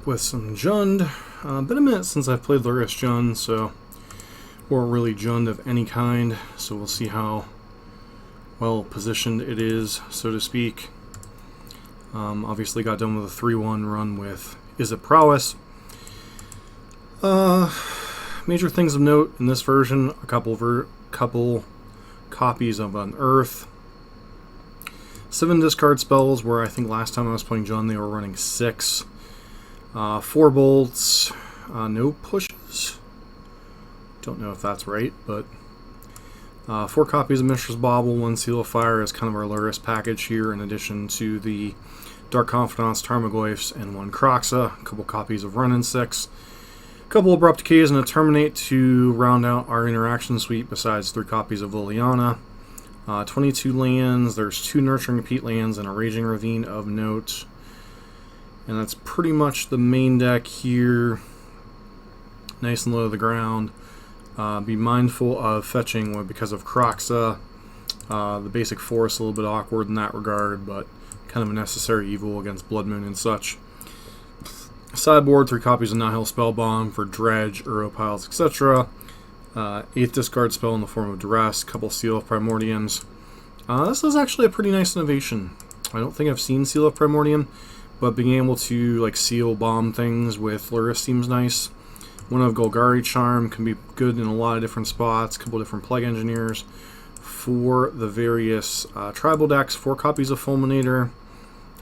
with some Jund. Been a minute since I've played Lurrus Jund, or really Jund of any kind, so we'll see how well positioned it is, so to speak. Obviously got done with a 3-1 run with Is It Prowess. Major things of note in this version, a couple copies of Unearth. 7 discard spells, where I think last time I was playing Jund they were running 6. 4 bolts, no pushes. Don't know if that's right, but 4 copies of Mishra's Bauble, 1 Seal of Fire is kind of our Lurrus package here, in addition to the Dark Confidants, Tarmogoyfs, and 1 Kroxa, a couple copies of Run and 6, a couple Abrupt Decays, and a Terminate to round out our interaction suite, besides 3 copies of Liliana. 22 lands, there's 2 Nurturing Peat lands, and a Raging Ravine of note. And that's pretty much the main deck here. Nice and low to the ground. Be mindful of fetching because of Kroxa. The basic forest a little bit awkward in that regard, but kind of a necessary evil against Blood Moon and such. Sideboard, 3 copies of Nihil Spellbomb for Dredge, Uropiles, etc. 8th discard spell in the form of Duress, couple Seal of Primordiums. This is actually a pretty nice innovation. I don't think I've seen Seal of Primordium, but being able to seal bomb things with Lurrus seems nice. 1 of Golgari Charm can be good in a lot of different spots, a couple different Plague Engineers. For the various tribal decks, 4 copies of Fulminator.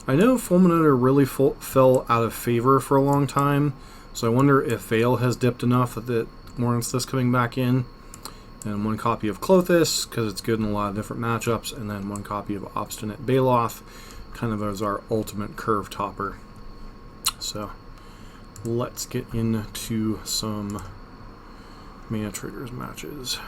I know Fulminator really fell out of favor for a long time, so I wonder if Veil has dipped enough that it warrants this coming back in. And 1 copy of Klothys, because it's good in a lot of different matchups, and then 1 copy of Obstinate Baloth, kind of as our ultimate curve topper. So let's get into some Manatraders matches.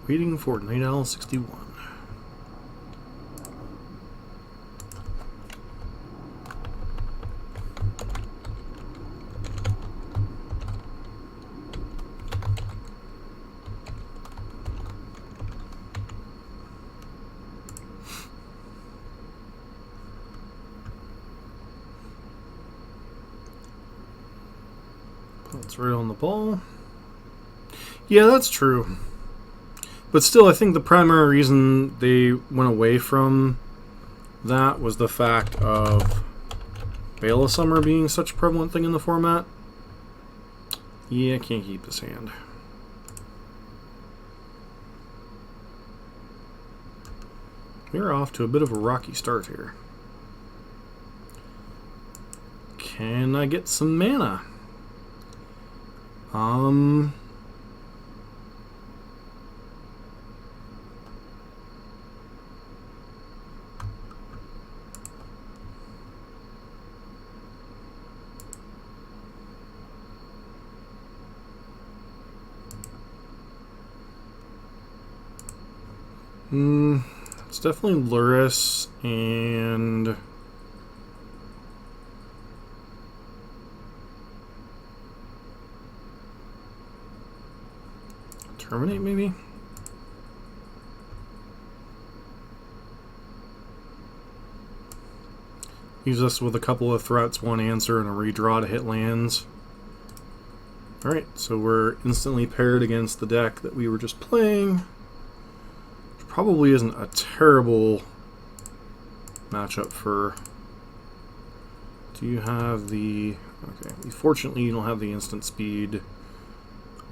Waiting for Night Owl 61. That's right on the ball. Yeah, that's true. But still, I think the primary reason they went away from that was the fact of Veil of Summer being such a prevalent thing in the format. Yeah, I can't keep this hand. We're off to a bit of a rocky start here. Can I get some mana? It's definitely Lurrus and Terminate, maybe? Leaves us with a couple of threats, 1 answer, and a redraw to hit lands. Alright, so we're instantly paired against the deck that we were just playing. Probably isn't a terrible matchup for... Do you have the... Okay, fortunately you don't have the instant speed.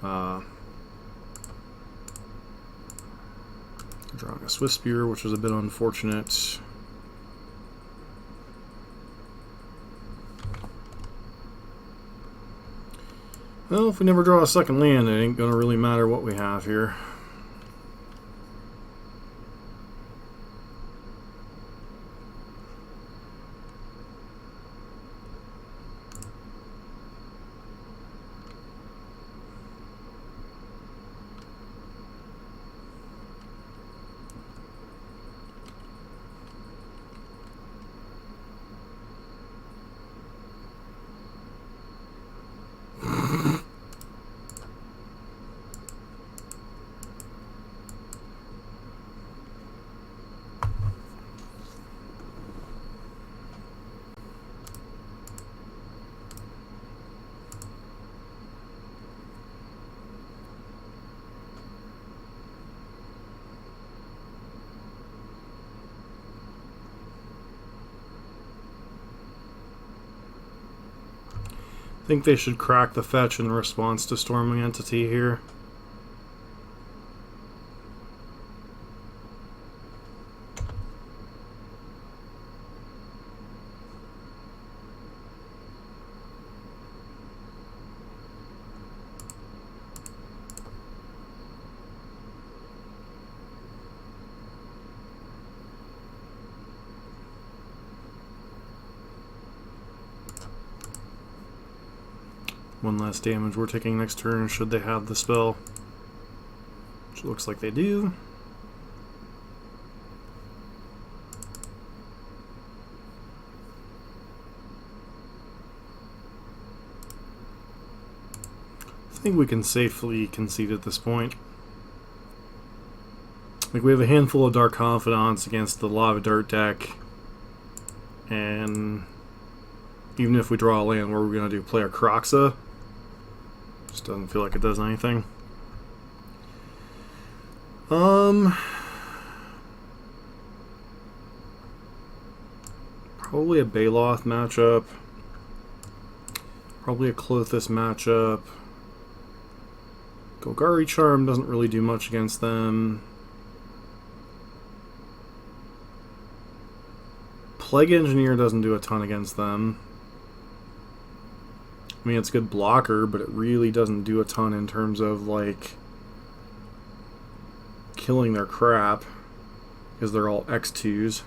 Drawing a Swift Spear, which was a bit unfortunate. Well, if we never draw a second land, it ain't gonna really matter what we have here. I think they should crack the fetch in response to Storming Entity here. One less damage we're taking next turn should they have the spell. Which looks like they do. I think we can safely concede at this point. Like, we have a handful of Dark Confidants against the Lava Dart deck. And even if we draw a land, what are we going to do? Play our Croxa? Just doesn't feel like it does anything. Probably a Baloth matchup. Probably a Klothys matchup. Golgari Charm doesn't really do much against them. Plague Engineer doesn't do a ton against them. I mean, it's a good blocker, but it really doesn't do a ton in terms of, like, killing their crap, because they're all X2s.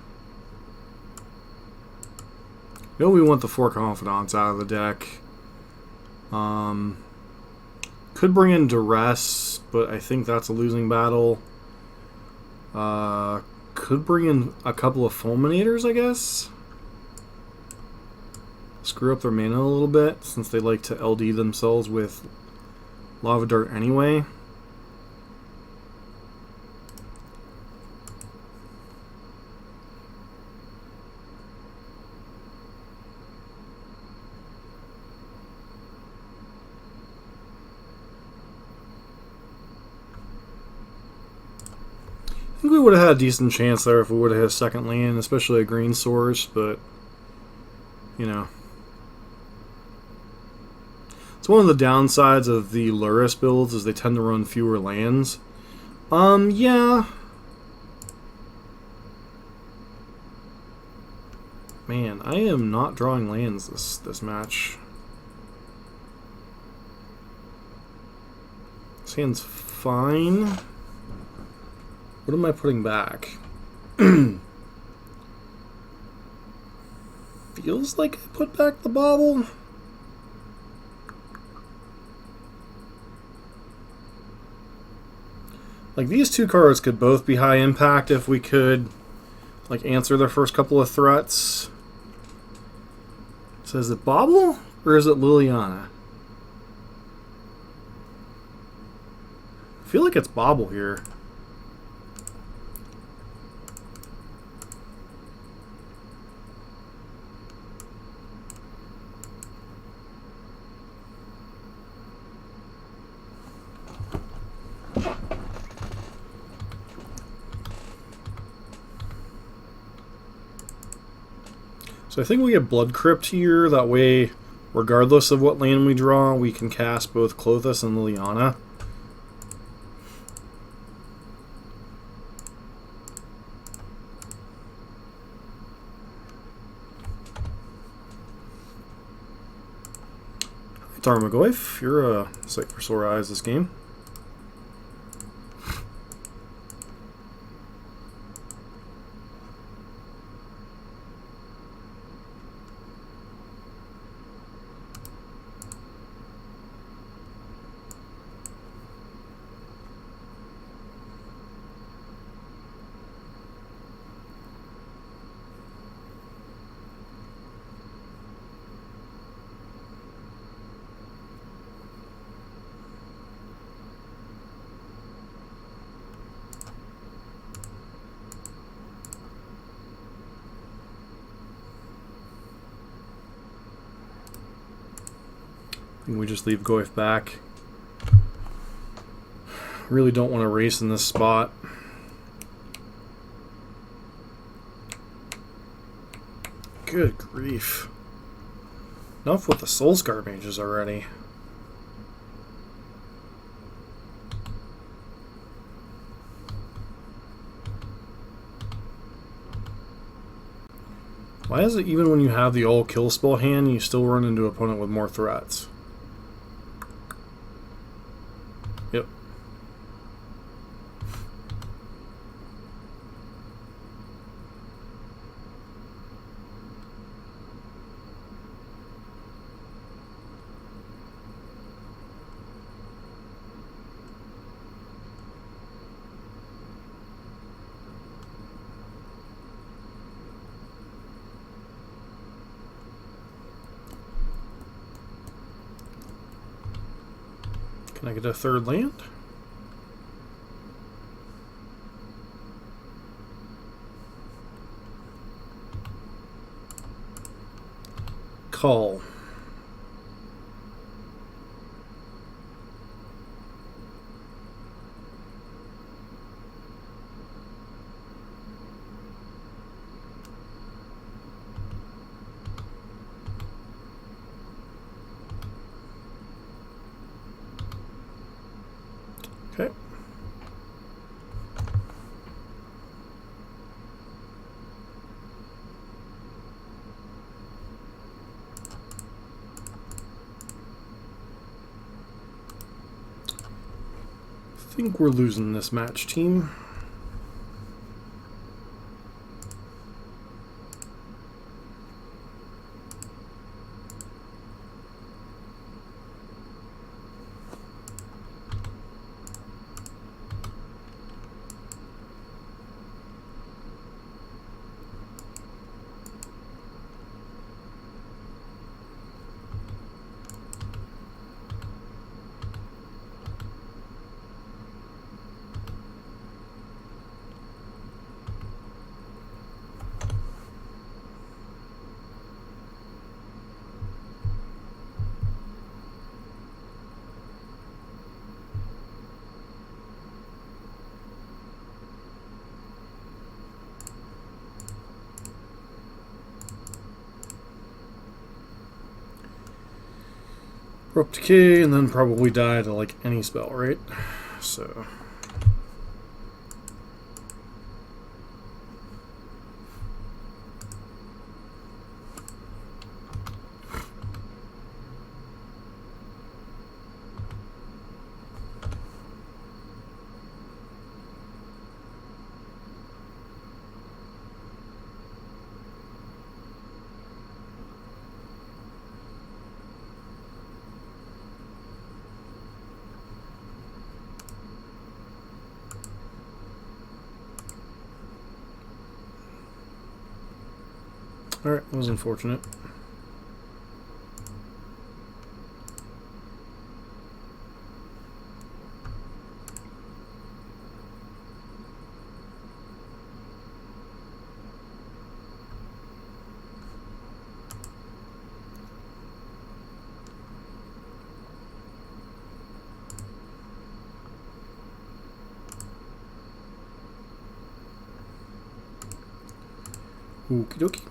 You know, we want the 4 Confidants out of the deck. Could bring in Duress, but I think that's a losing battle. Could bring in a couple of Fulminators, I guess. Screw up their mana a little bit, since they like to LD themselves with Lava Dart anyway. I think we would have had a decent chance there if we would have had a second land, especially a green source, but, you know. It's one of the downsides of the Lurrus builds is they tend to run fewer lands. Yeah. Man, I am not drawing lands this match. This hand's fine. What am I putting back? Feels like I put back the bauble. Like, these two cards could both be high impact if we could, like, answer their first couple of threats. So is it Bauble or is it Liliana? I feel like it's Bauble here. So I think we get Blood Crypt here, that way, regardless of what land we draw, we can cast both Klothys and Liliana. Tarmogoyf, you're a sight for sore eyes this game. I think we just leave Goyf back. Really don't want to race in this spot. Good grief. Enough with the Soulscar mages already. Why is it even when you have the all kill spell hand, you still run into an opponent with more threats? Yep. Can I get a third land? Call. Okay. I think we're losing this match, team. Rope Decay, and then probably die to like any spell, right? So. Alright, that was unfortunate. Okie dokie.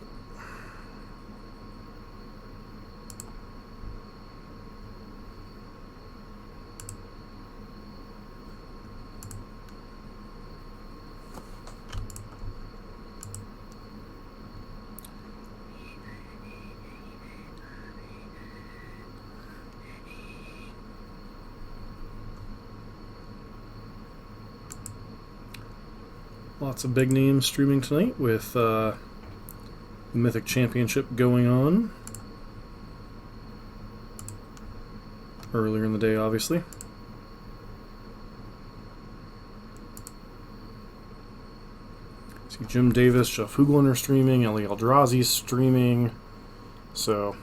Lots of big names streaming tonight with the Mythic Championship going on. Earlier in the day, obviously. See Jim Davis, Jeff Hooglander streaming, Ellie Eldrazi streaming. So...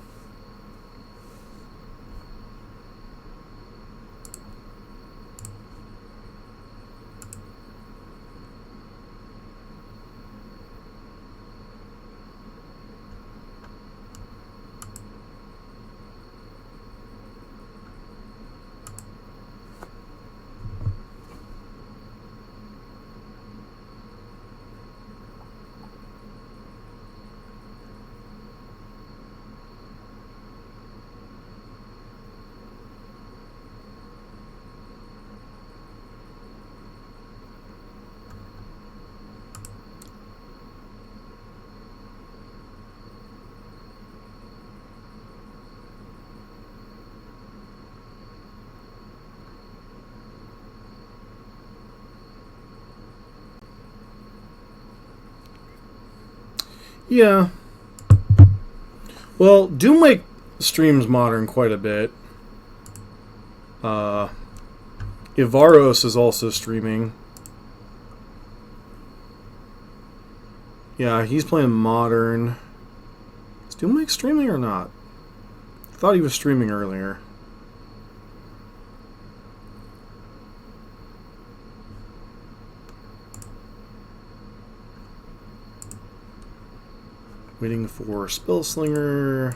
yeah. Well, Doomlake streams Modern quite a bit. Ivaros is also streaming. Yeah, he's playing Modern. Is Doomlake streaming or not? I thought he was streaming earlier. Waiting for Spellslinger.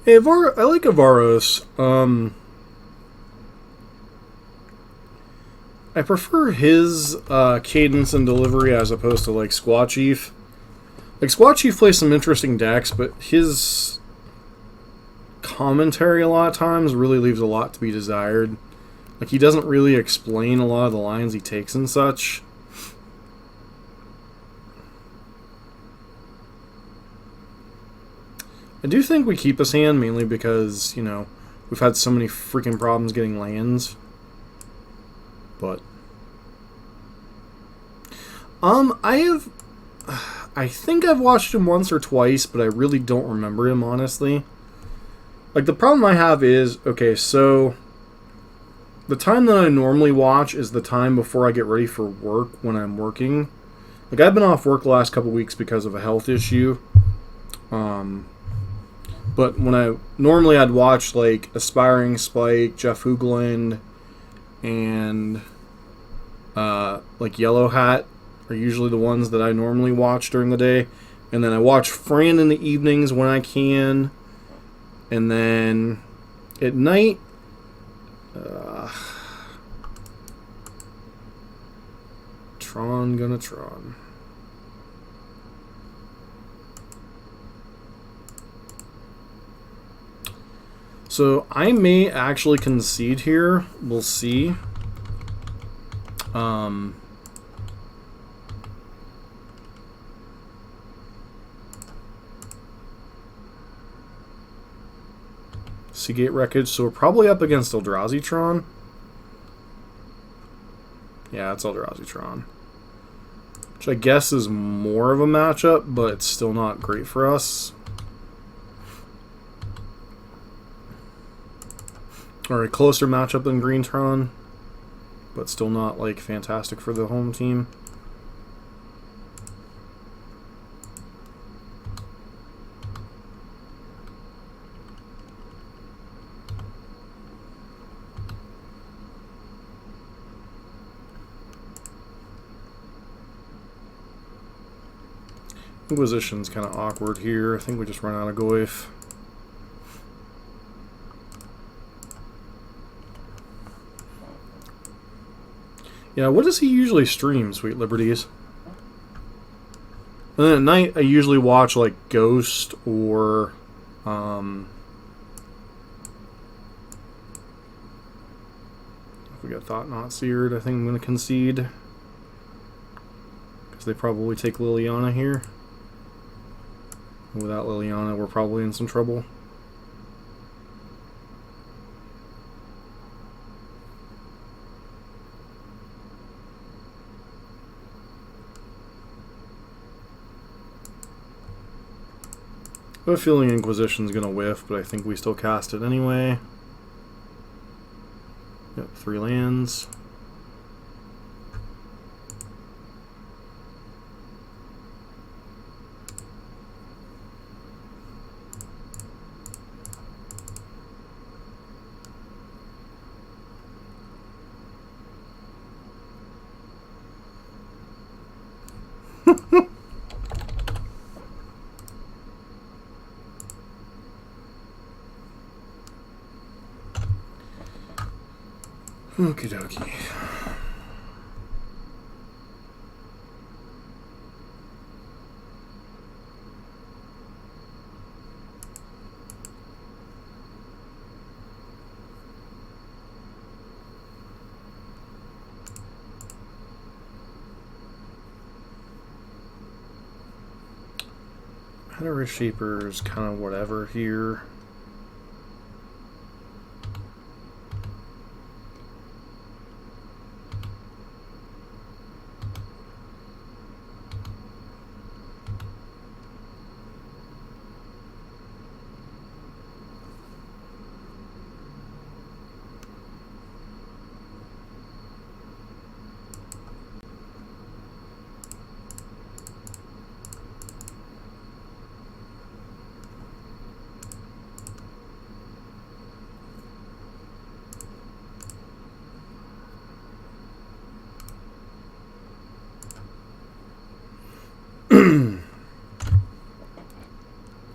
Hey, I like Avaros. I prefer his cadence and delivery as opposed to like Squat Chief. Like, Squat Chief plays some interesting decks, but his commentary a lot of times really leaves a lot to be desired. Like, he doesn't really explain a lot of the lines he takes and such. I do think we keep his hand mainly because, you know, we've had so many freaking problems getting lands. But... I think I've watched him once or twice, but I really don't remember him, honestly. Like, the problem I have is, okay, so... the time that I normally watch is the time before I get ready for work when I'm working. Like, I've been off work the last couple weeks because of a health issue. But when I'd watch, like, Aspiring Spike, Jeff Hoogland, and, like, Yellow Hat are usually the ones that I normally watch during the day. And then I watch Fran in the evenings when I can. And then at night... Tron gonna Tron. So I may actually concede here. We'll see. Seagate Wreckage, so we're probably up against Eldrazi Tron. Yeah, it's Eldrazi Tron. Which I guess is more of a matchup, but it's still not great for us. Or a closer matchup than Green Tron, but still not, like, fantastic for the home team. Inquisition's kind of awkward here. I think we just run out of Goyf. Yeah, what does he usually stream, Sweet Liberties? And then at night, I usually watch, like, Ghost or... if we got Thought Not Seared, I think I'm going to concede. because they probably take Liliana here. Without Liliana, we're probably in some trouble. I have a feeling Inquisition's gonna whiff, but I think we still cast it anyway. Yep, 3 lands. Okie dokie. Lurrus Shaper's kind of whatever here.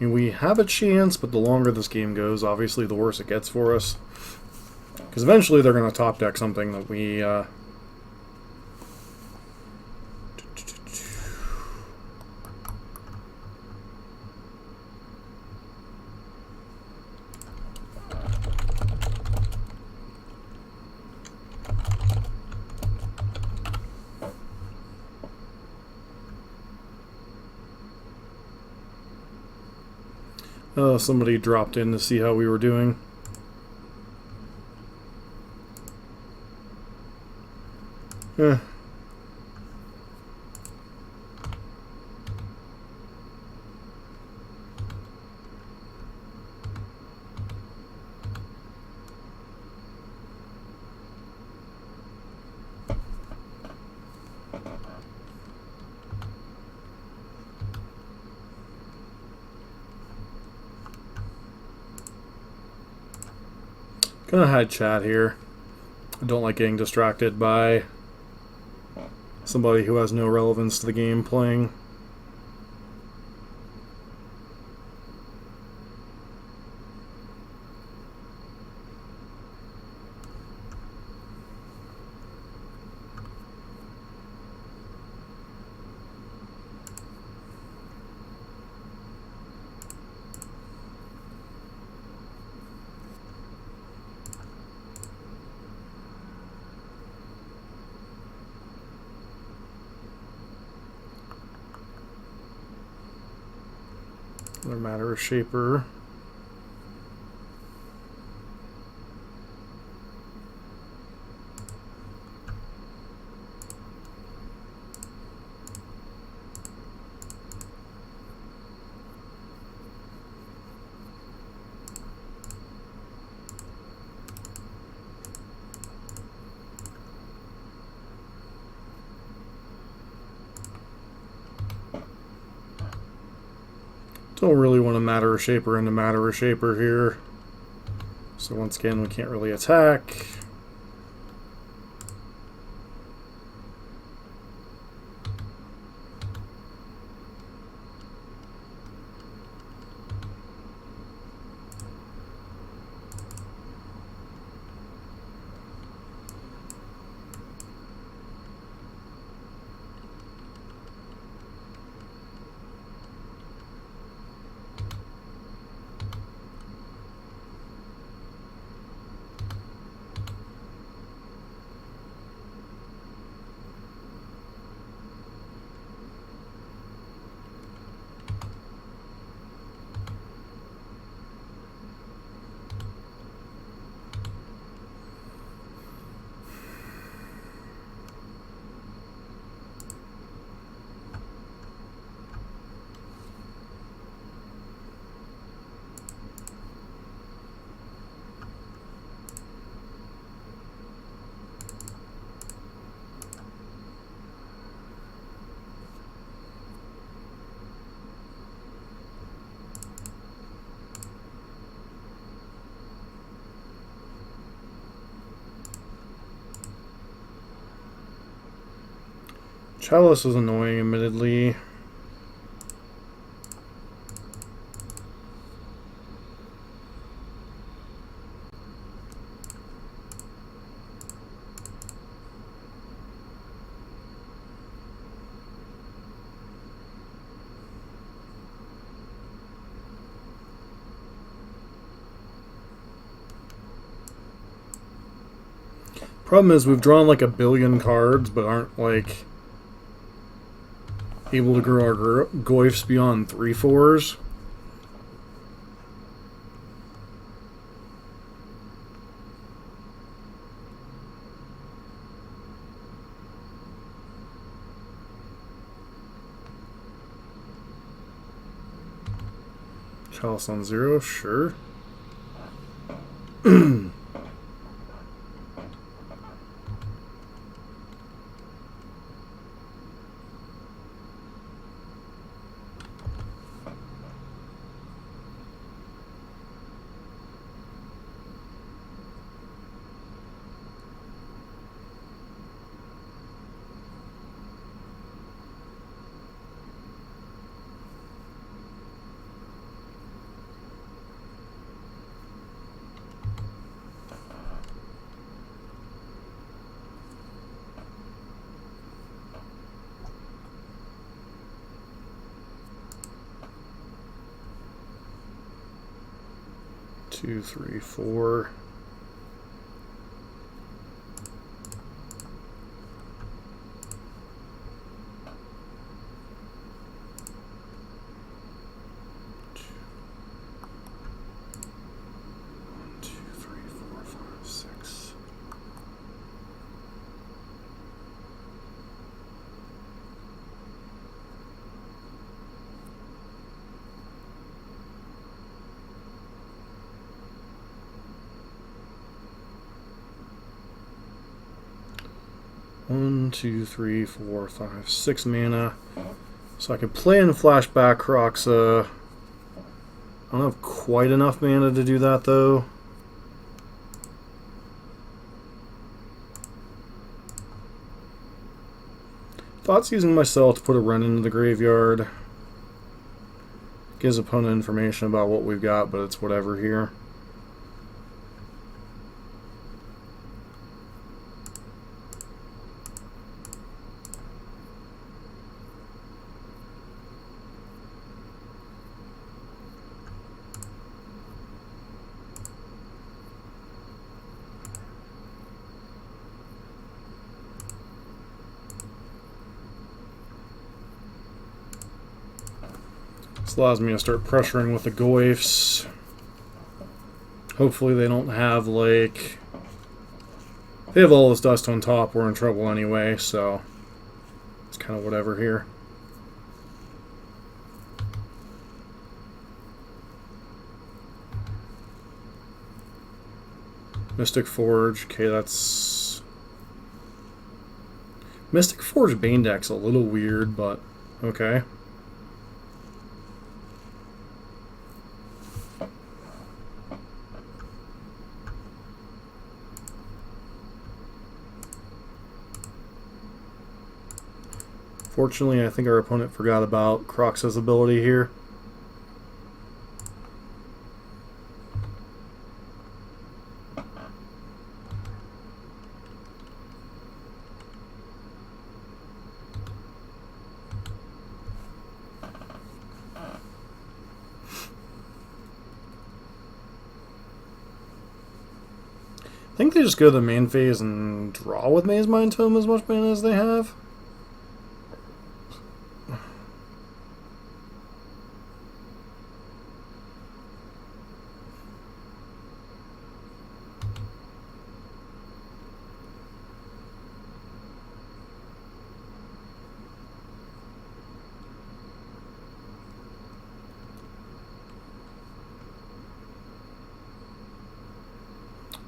We have a chance, but the longer this game goes, obviously, the worse it gets for us. Because eventually they're going to top deck something that we... somebody dropped in to see how we were doing. Eh. Gonna hide chat here. I don't like getting distracted by somebody who has no relevance to the game playing. Another Matter Shaper. Don't really want to Matter Shaper into Matter Shaper here. So once again, we can't really attack. Chalice is annoying, admittedly. Problem is, we've drawn like 1 billion cards, but aren't like able to grow our goyfs beyond 3/4s. Chalice on 0, sure. 2, 3, 4. One, 2, 3, 4, 5, 6 mana. So I could play in Flashback Kroxa. I don't have quite enough mana to do that though. Thoughts using myself to put a run into the graveyard. Gives opponent information about what we've got, but it's whatever here. This allows me to start pressuring with the goyfs. Hopefully they don't have, like... They have all this dust on top, we're in trouble anyway, so... It's kind of whatever here. Mystic Forge, okay, that's... Mystic Forge Bane deck's a little weird, but okay. Fortunately, I think our opponent forgot about Kroxa's ability here. I think they just go to the main phase and draw with Maze Mind Tome as much mana as they have.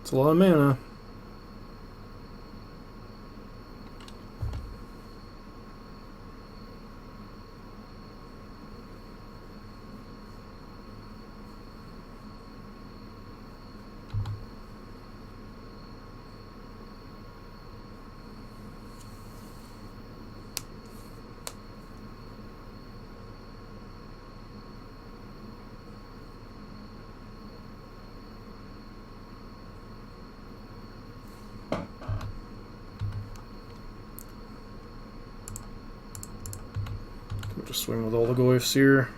It's a lot of mana. Just swing with all the glyphs here.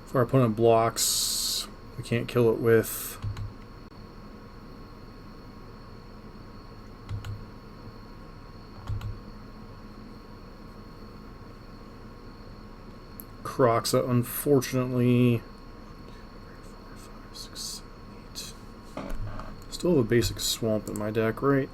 If our opponent blocks, we can't kill it with Croxa, unfortunately. 4, 5, 6, 7, 8. Still have a basic swamp in my deck, right?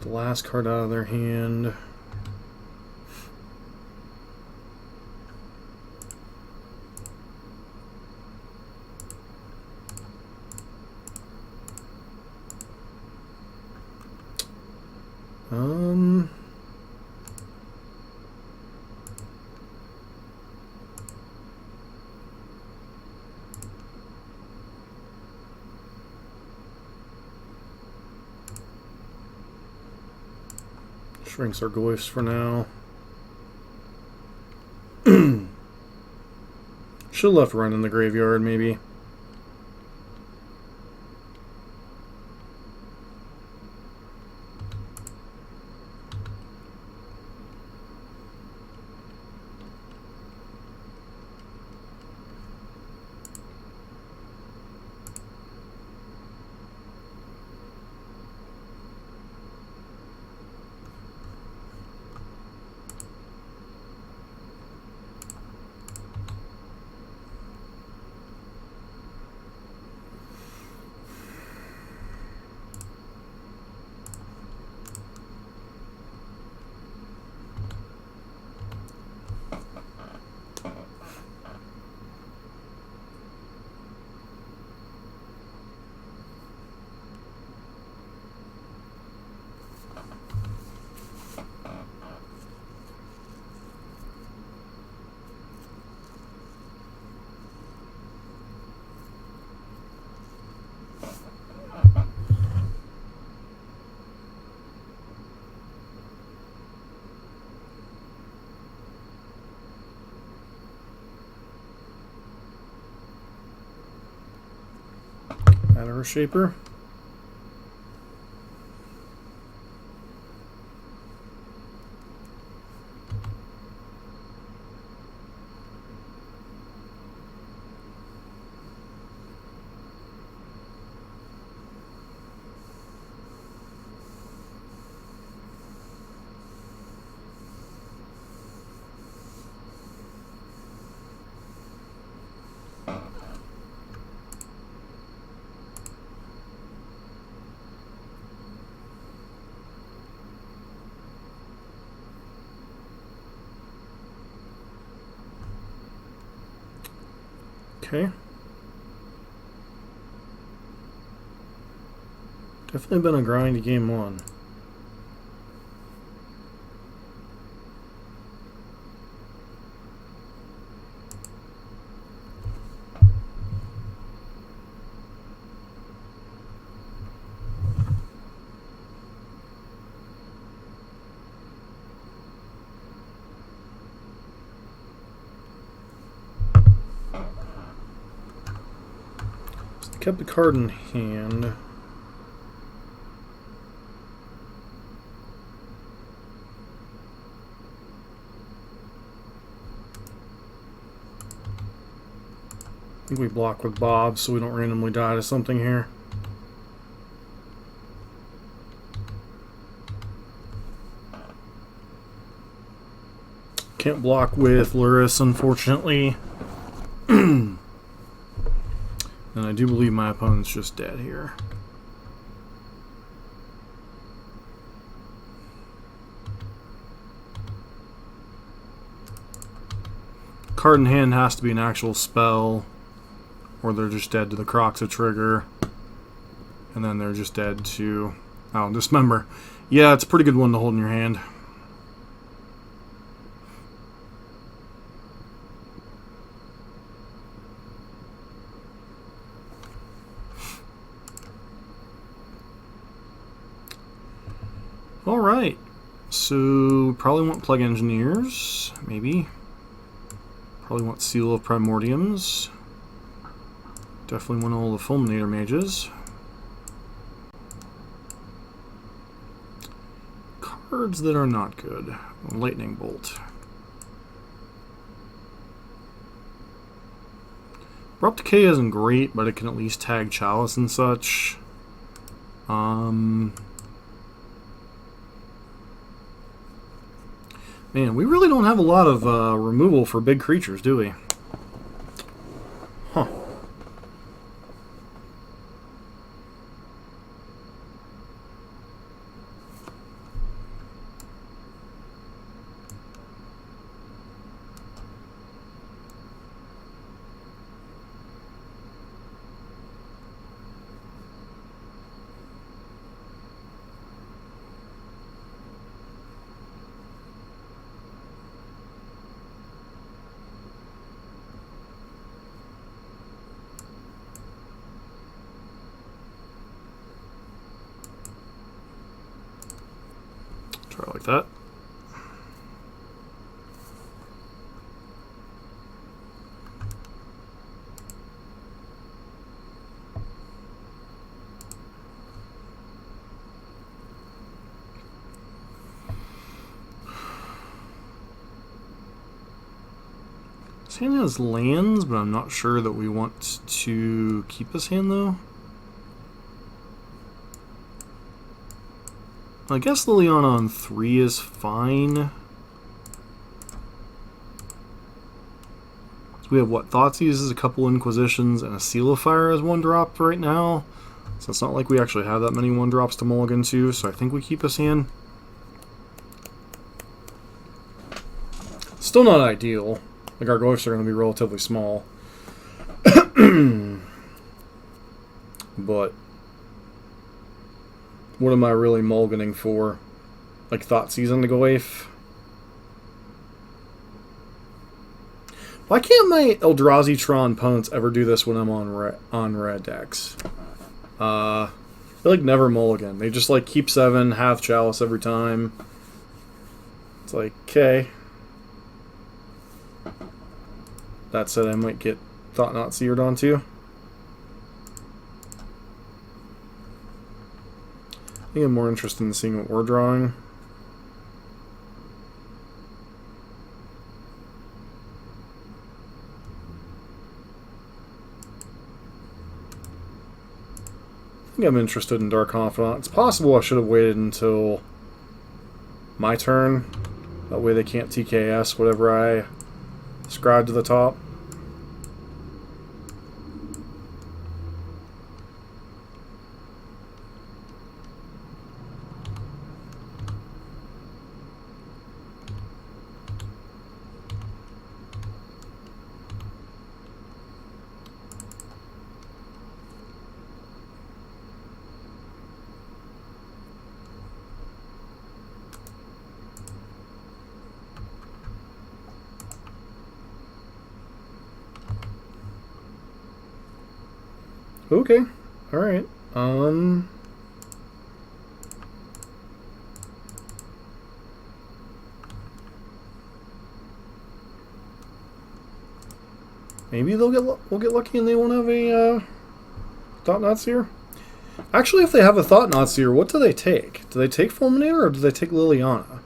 The last card out of their hand. Shrinks our glyphs for now. Should have left Run in the graveyard, maybe. Matter Shaper. Okay. Definitely been a grindy game one. Kept the card in hand. I think we block with Bob so we don't randomly die to something here. Can't block with Lurrus, unfortunately. And I do believe my opponent's just dead here. Card in hand has to be an actual spell, or they're just dead to the Croxa trigger, and then they're just dead to Oh, Dismember. Yeah, it's a pretty good one to hold in your hand. Alright. So, probably want Plague Engineers. Maybe. Probably want Seal of Primordiums. Definitely want all the Fulminator Mages. Cards that are not good. Lightning Bolt. Abrupt Decay isn't great, but it can at least tag Chalice and such. Man, we really don't have a lot of removal for big creatures, do we? Huh. Try like that. This hand has lands, but I'm not sure that we want to keep this hand though. I guess Liliana on 3 is fine. So we have what? Thoughtseizes, a couple Inquisitions, and a Seal of Fire as 1-drop right now. So it's not like we actually have that many 1-drops to mulligan to, so I think we keep this hand. Still not ideal. The Gargoyles are going to be relatively small. But what am I really mulliganing for? Like Thoughtseize on the Goyf? Why can't my Eldrazi Tron opponents ever do this when I'm on red decks? They like never mulligan. They just like keep 7, have Chalice every time. It's like, okay. That said, I might get Thought-Knot Seared onto. I think I'm more interested in seeing what we're drawing. I think I'm interested in Dark Confidant. It's possible I should have waited until my turn. That way they can't TKS whatever I scribe to the top. Okay, alright. Maybe we'll get lucky and they won't have a Thought-Knot Seer. Actually, if they have a Thought-Knot Seer, what do they take? Do they take Fulminator or do they take Liliana?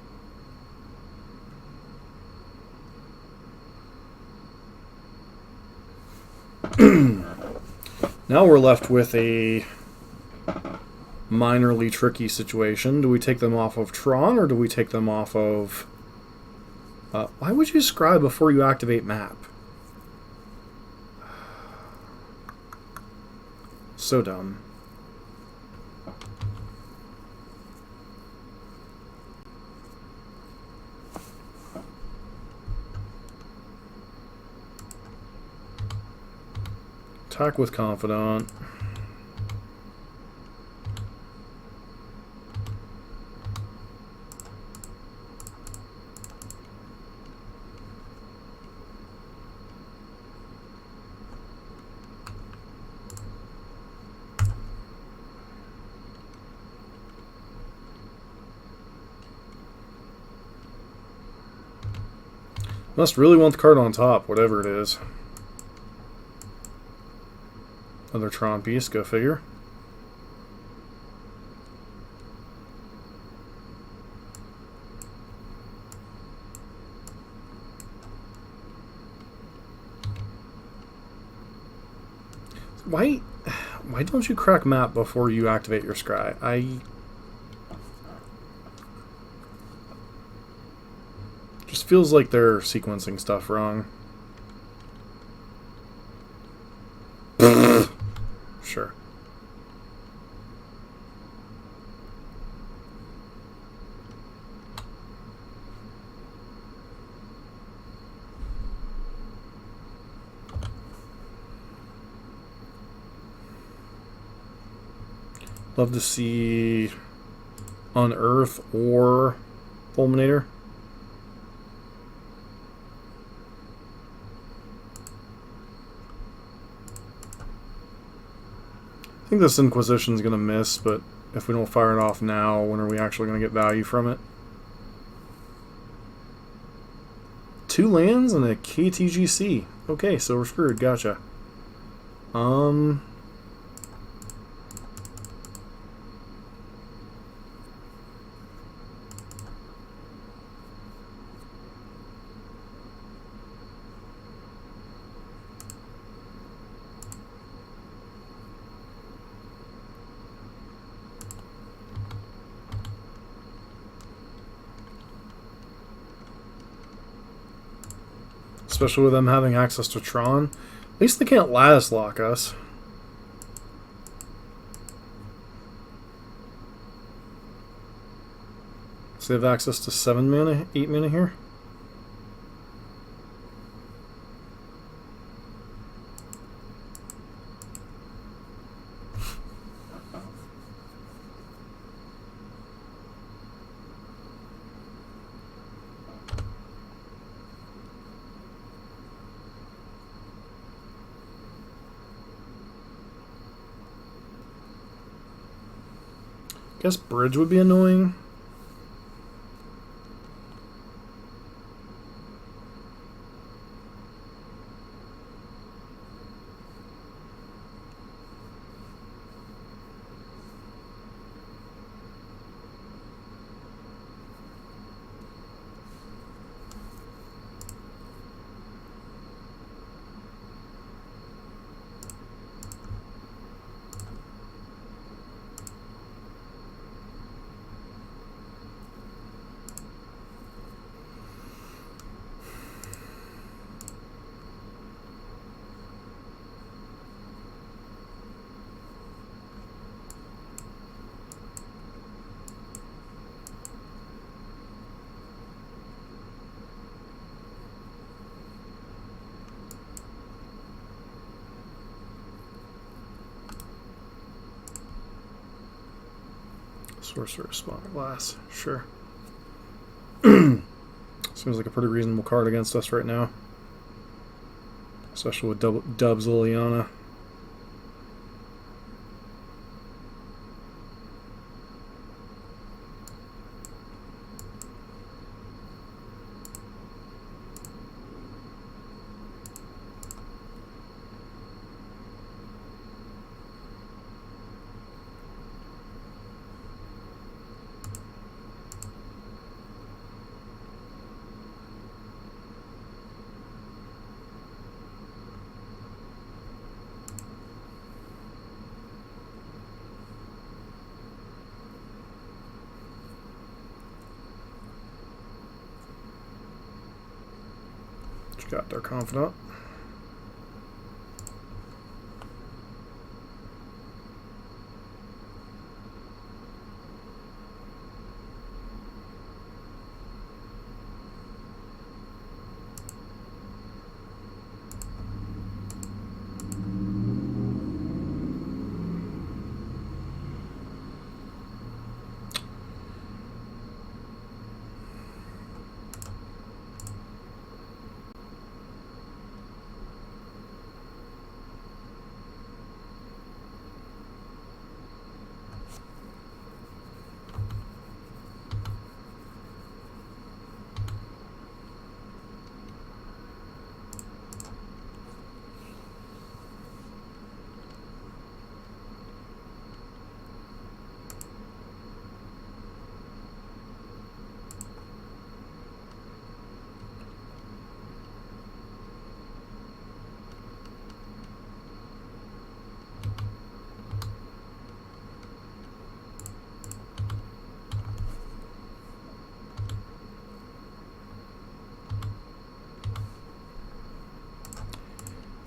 Now we're left with a minorly tricky situation. Do we take them off of Tron or do we take them off of... why would you scribe before you activate map? So dumb. Attack with Confidant. Must really want the card on top, whatever it is. Another Tron piece, go figure. Why don't you crack map before you activate your scry? Just feels like they're sequencing stuff wrong. Sure. Love to see Unearth or Fulminator. I think this Inquisition's going to miss, but if we don't fire it off now, when are we actually going to get value from it? 2 lands and a KTGC. Okay, so we're screwed. Gotcha. Especially with them having access to Tron. At least they can't Lattice Lock us. So they have access to 7 mana, 8 mana here. Guess Bridge would be annoying. Sorcerer Spyglass, sure. Seems like a pretty reasonable card against us right now. Especially with Dubs Liliana. Got their confidant.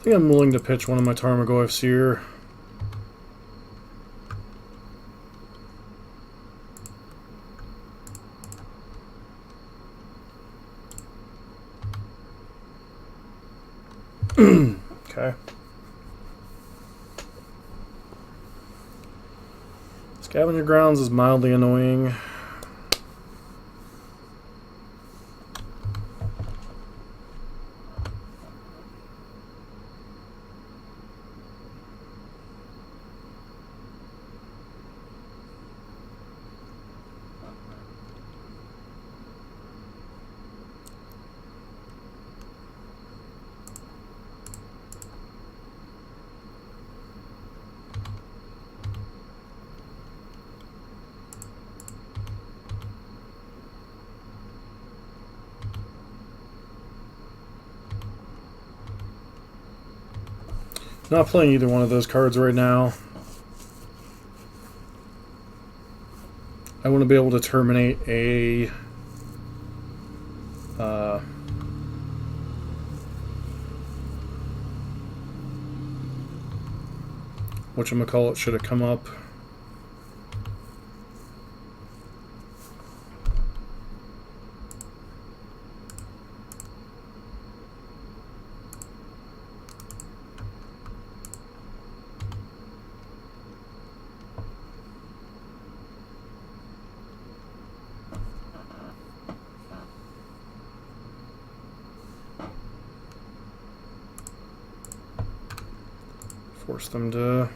I think I'm willing to pitch one of my Tarmogoyfs here. Okay. Scavenger Grounds is mildly annoying. Not playing either one of those cards right now. I want to be able to terminate a whatchamacallit should have come up. Force them to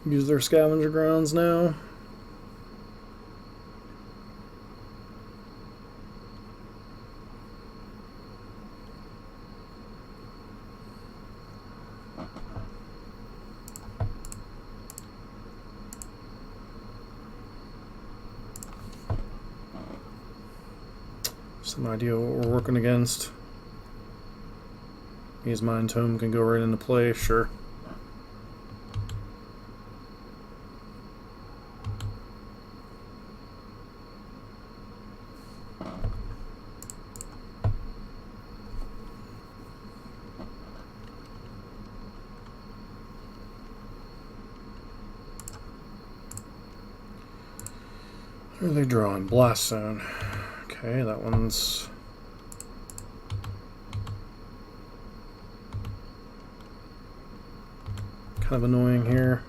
use their scavenger grounds now. Some idea what we're working against. His Mind Tome can go right into play, sure. What are they drawing? Blast Zone. Okay, that one's... kind of annoying here.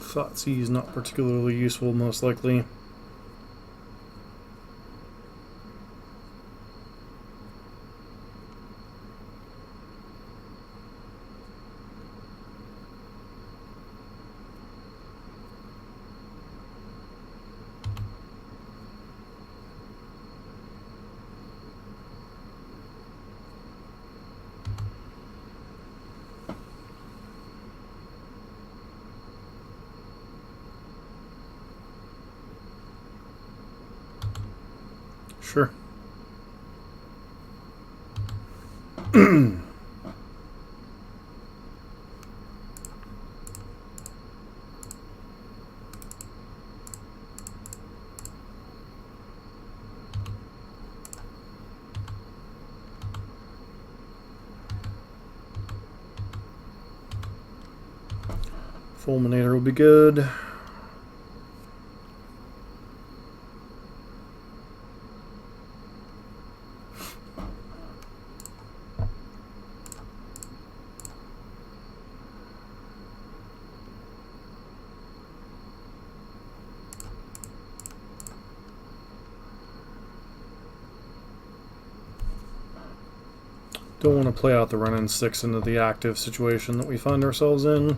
Thoughtseize is not particularly useful, most likely. Sure. Fulminator will be good. Don't want to play out the run-in 6 into the active situation that we find ourselves in.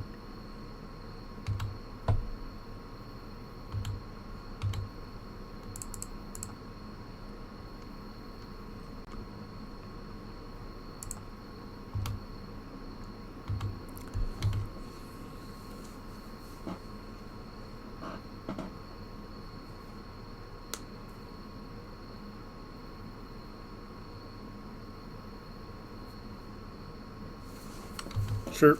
Sure.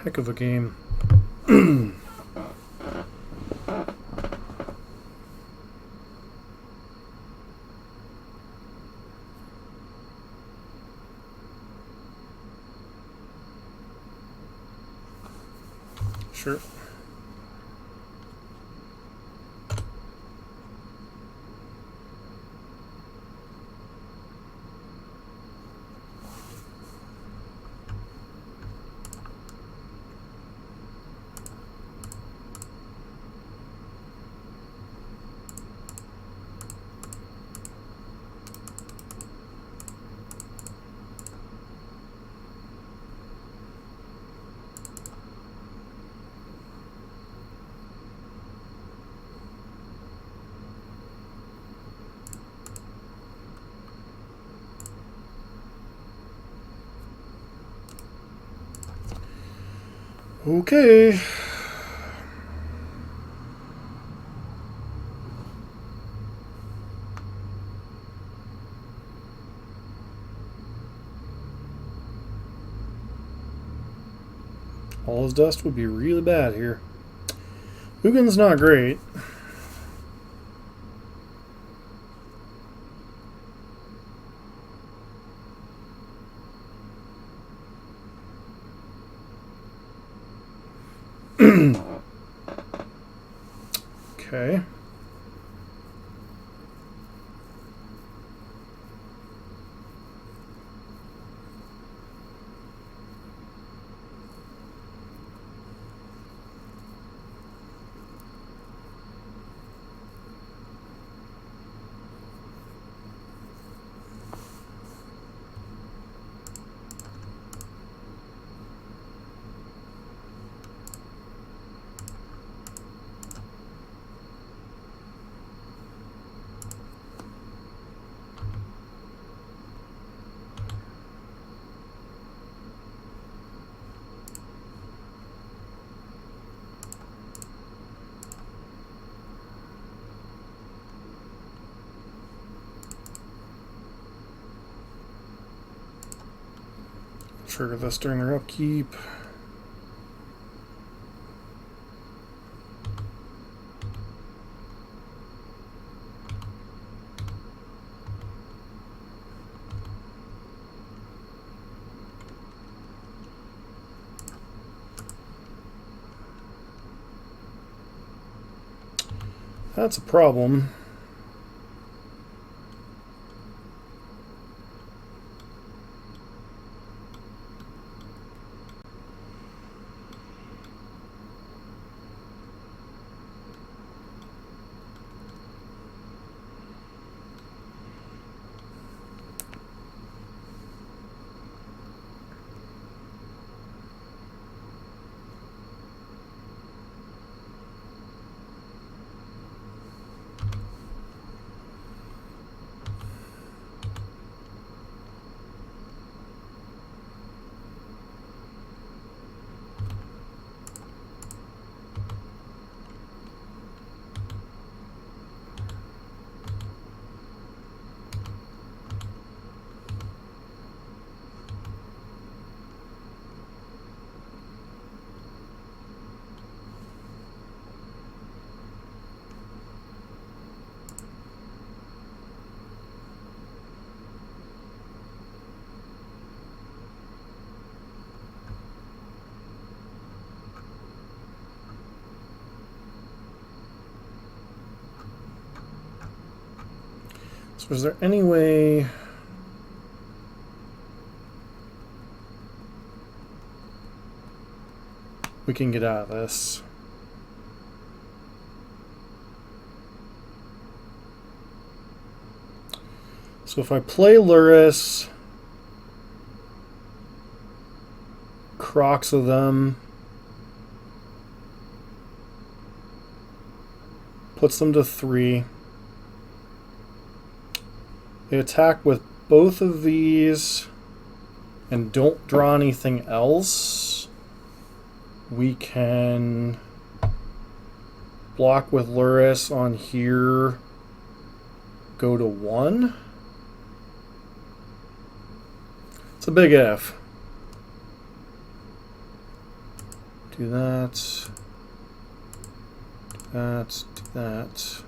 Heck of a game. Sure. Okay. All his dust would be really bad here. Hugin's not great. Okay. Trigger this during their upkeep. That's a problem. So is there any way... we can get out of this? So if I play Lurrus, Crocs of them, puts them to 3. They attack with both of these and don't draw anything else. We can block with Lurrus on here, go to 1. It's a big if. Do that. Do that. Do that.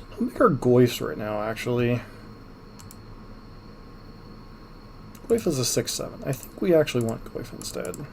How big are Goyfs right now, actually? Goyf is a 6/7. I think we actually want Goyf instead.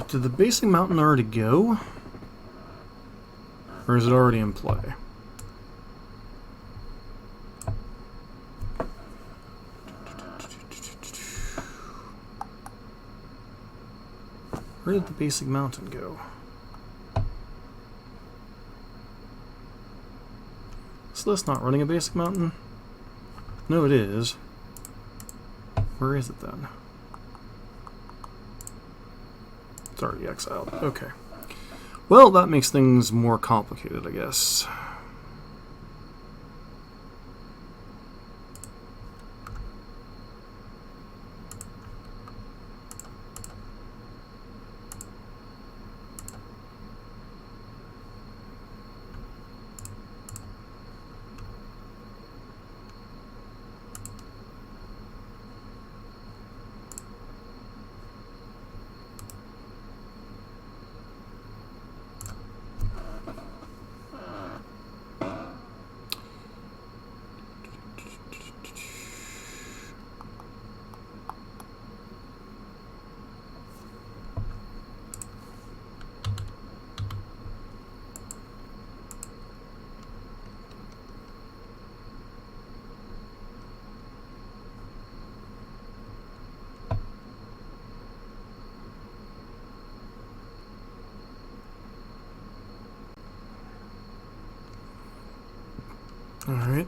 Did the basic mountain already go? Or is it already in play? Where did the basic mountain go? Is this not running a basic mountain? No, it is. Where is it then? It's already exiled. Okay. Well, that makes things more complicated, I guess. Alright.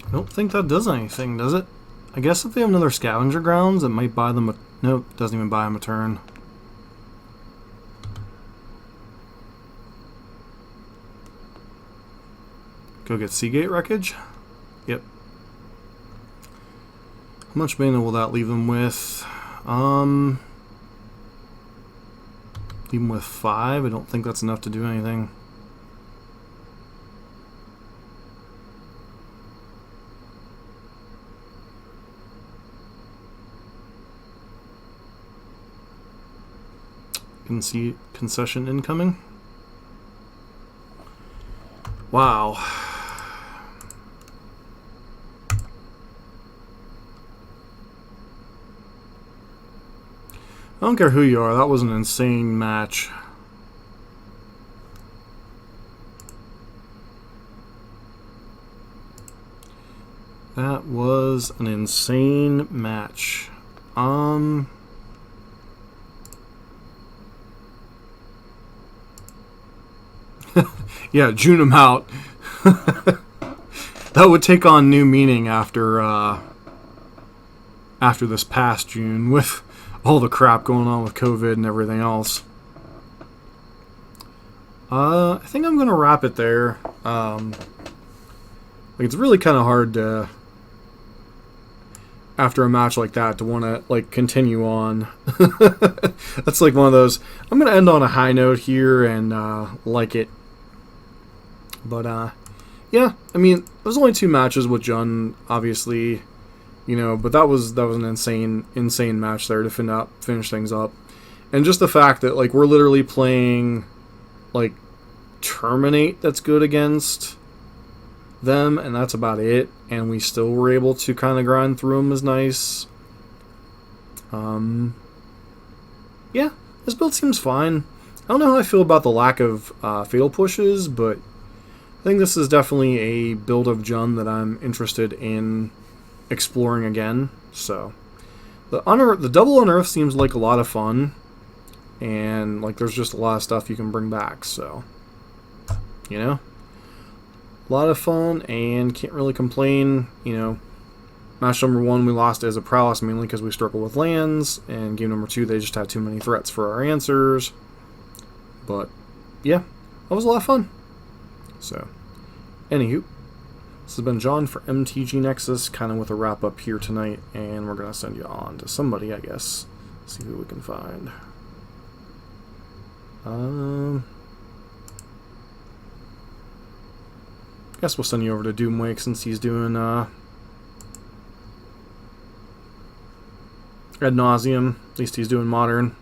I don't think that does anything, does it? I guess if they have another scavenger grounds, it might buy them a... Nope, doesn't even buy them a turn. Go get Seagate wreckage? Yep. How much mana will that leave them with? Leave them with 5? I don't think that's enough to do anything. Concession incoming. Wow. I don't care who you are, that was an insane match. That was an insane match. Yeah, June him out. That would take on new meaning after this past June with all the crap going on with COVID and everything else. I think I'm gonna wrap it there. It's really kind of hard to, after a match like that, to want to continue on. That's like one of those. I'm gonna end on a high note here and like it. But yeah, I mean, there's only 2 matches with Jund, obviously, but that was an insane match there to finish things up, and just the fact that we're literally playing Terminate that's good against them, and that's about it, and we still were able to kind of grind through them is nice. Yeah, this build seems fine. I don't know how I feel about the lack of fatal pushes, but I think this is definitely a build of Jund that I'm interested in exploring again. So the double unearth seems like a lot of fun, and there's just a lot of stuff you can bring back. So a lot of fun, and can't really complain. Match number 1 we lost as a prowess mainly because we struggled with lands, and game number 2 they just had too many threats for our answers. But yeah, that was a lot of fun. So, anywho, this has been John for MTG Nexus, kind of with a wrap up here tonight, and we're going to send you on to somebody, I guess. See who we can find. I guess we'll send you over to Doomwake since he's doing Ad Nauseam. At least he's doing Modern.